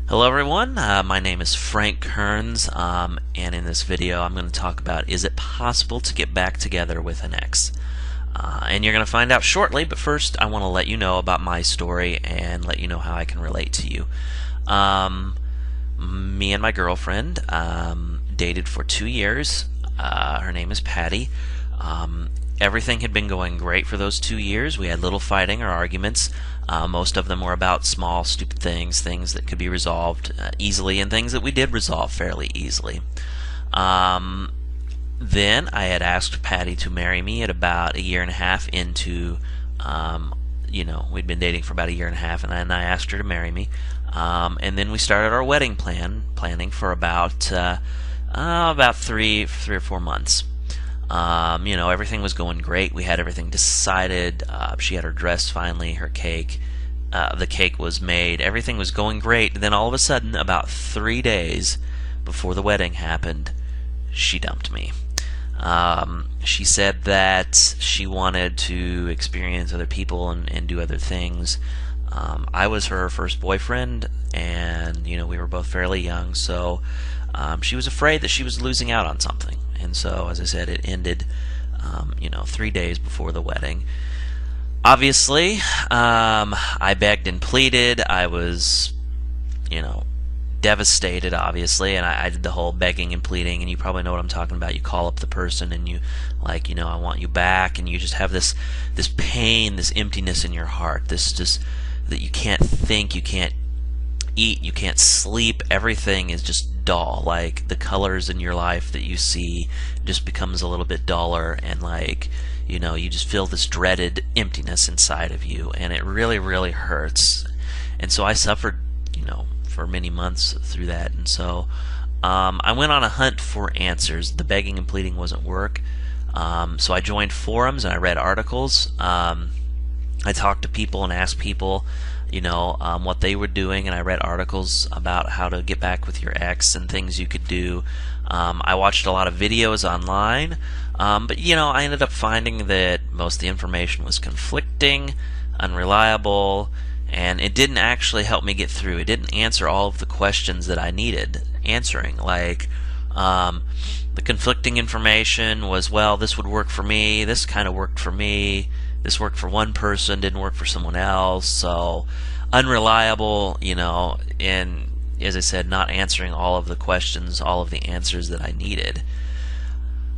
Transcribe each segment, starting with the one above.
Hello everyone, my name is Frank Kearns, and in this video I'm going to talk about, is it possible to get back together with an ex? And you're going to find out shortly, but first I want to let you know about my story and let you know how I can relate to you. Me and my girlfriend dated for 2 years. Her name is Patty. Everything had been going great for those 2 years. We had little fighting or arguments. Most of them were about small, stupid things that could be resolved easily, and things that we did resolve fairly easily. Then I had asked Patty to marry me at about 1.5 years into, we'd been dating for about 1.5 years, and then I asked her to marry me. And then we started our wedding planning for about 3 or 4 months. Everything was going great. We had everything decided. She had her dress finally, her cake. The cake was made. Everything was going great. Then all of a sudden, about 3 days before the wedding happened, she dumped me. She said that she wanted to experience other people and do other things. I was her first boyfriend, and we were both fairly young, so she was afraid that she was losing out on something. And so, as I said, it ended, 3 days before the wedding. Obviously, I begged and pleaded. I was, devastated, obviously, and I did the whole begging and pleading, and you probably know what I'm talking about. You call up the person, and you, I want you back, and you just have this pain, this emptiness in your heart, this just that you can't think, you can't eat, you can't sleep, everything is just dull. Like, the colors in your life that you see just becomes a little bit duller, and you just feel this dreaded emptiness inside of you, and it really, really hurts. And so I suffered, for many months through that. And so I went on a hunt for answers. The begging and pleading wasn't work. So I joined forums and I read articles. I talked to people and asked people what they were doing, and I read articles about how to get back with your ex and things you could do. I watched a lot of videos online, but I ended up finding that most of the information was conflicting, unreliable, and it didn't actually help me get through. It didn't answer all of the questions that I needed answering. Like, the conflicting information was, well, this would work for me, this kind of worked for me, this worked for one person, didn't work for someone else. So unreliable, and as I said, not answering all of the questions, all of the answers that I needed.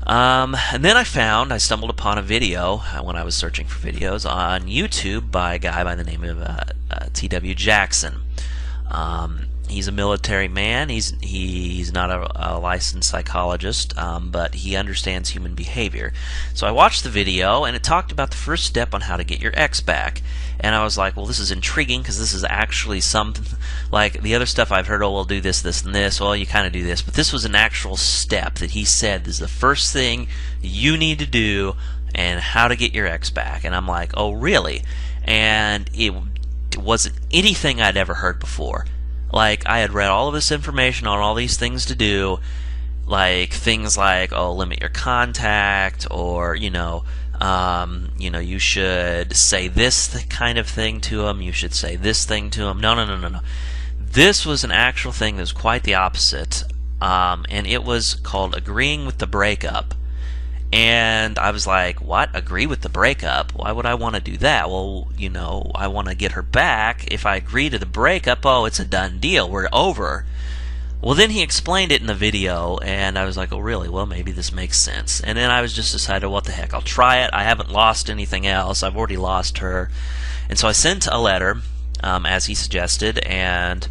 And then I stumbled upon a video when I was searching for videos on YouTube by a guy by the name of T.W. Jackson. He's a military man. He's not a licensed psychologist, but he understands human behavior. So I watched the video, and it talked about the first step on how to get your ex back. And I was like, well, this is intriguing, because this is actually something like the other stuff I've heard. Oh, we'll do this, this, and this. Well, you kind of do this, but this was an actual step that he said is the first thing you need to do, and how to get your ex back. And I'm like, oh, really? And it wasn't anything I'd ever heard before. Like, I had read all of this information on all these things to do, like things like, oh, limit your contact, or you should say this kind of thing to him, you should say this thing to him. No. This was an actual thing that was quite the opposite, and it was called agreeing with the breakup. And I was like, what? Agree with the breakup? Why would I want to do that? Well, I want to get her back. If I agree to the breakup, oh, it's a done deal. We're over. Well, then he explained it in the video, and I was like, oh, really? Well, maybe this makes sense. And then I was just decided, what the heck? I'll try it. I haven't lost anything else. I've already lost her. And so I sent a letter, as he suggested, and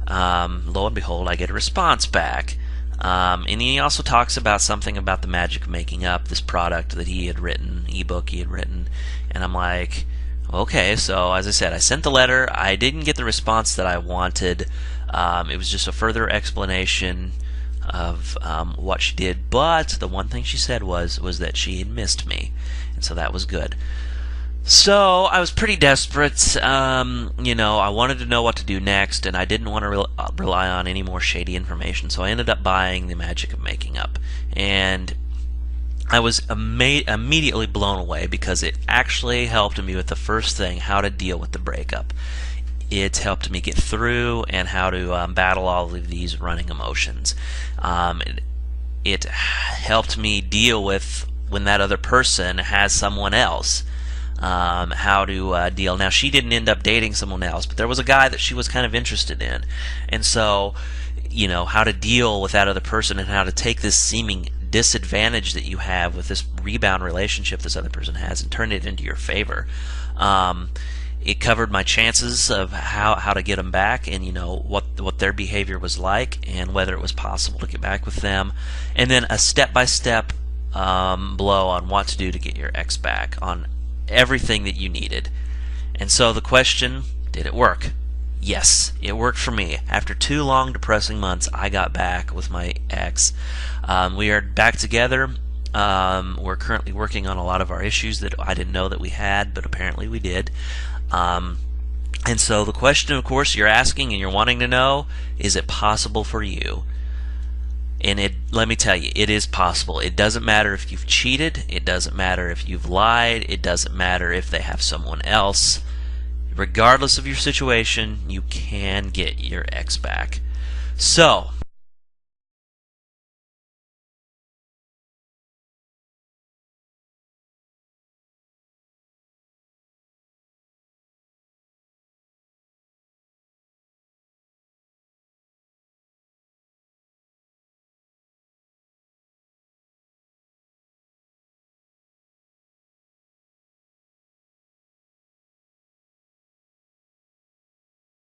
lo and behold, I get a response back. And he also talks about something about the magic of making up, this product that he had written, ebook he had written, and I'm like, okay. So as I said, I sent the letter. I didn't get the response that I wanted. It was just a further explanation of what she did, but the one thing she said was that she had missed me, and so that was good. So I was pretty desperate. I wanted to know what to do next, and I didn't want to rely on any more shady information, so I ended up buying The Magic of Making Up. And I was immediately blown away, because it actually helped me with the first thing, how to deal with the breakup. It helped me get through and how to battle all of these running emotions. It helped me deal with when that other person has someone else. How to deal. Now, she didn't end up dating someone else, but there was a guy that she was kind of interested in. And so, how to deal with that other person and how to take this seeming disadvantage that you have with this rebound relationship this other person has and turn it into your favor. It covered my chances of how to get them back, and what their behavior was like, and whether it was possible to get back with them, and then a step-by-step blow on what to do to get your ex back, on everything that you needed. And so the question, did it work? Yes, it worked for me. After 2 long depressing months, I got back with my ex. We are back together. We're currently working on a lot of our issues that I didn't know that we had, but apparently we did. And so the question, of course, you're asking and you're wanting to know, is it possible for you? And let me tell you, it is possible. It doesn't matter if you've cheated. It doesn't matter if you've lied. It doesn't matter if they have someone else. Regardless of your situation, you can get your ex back. So,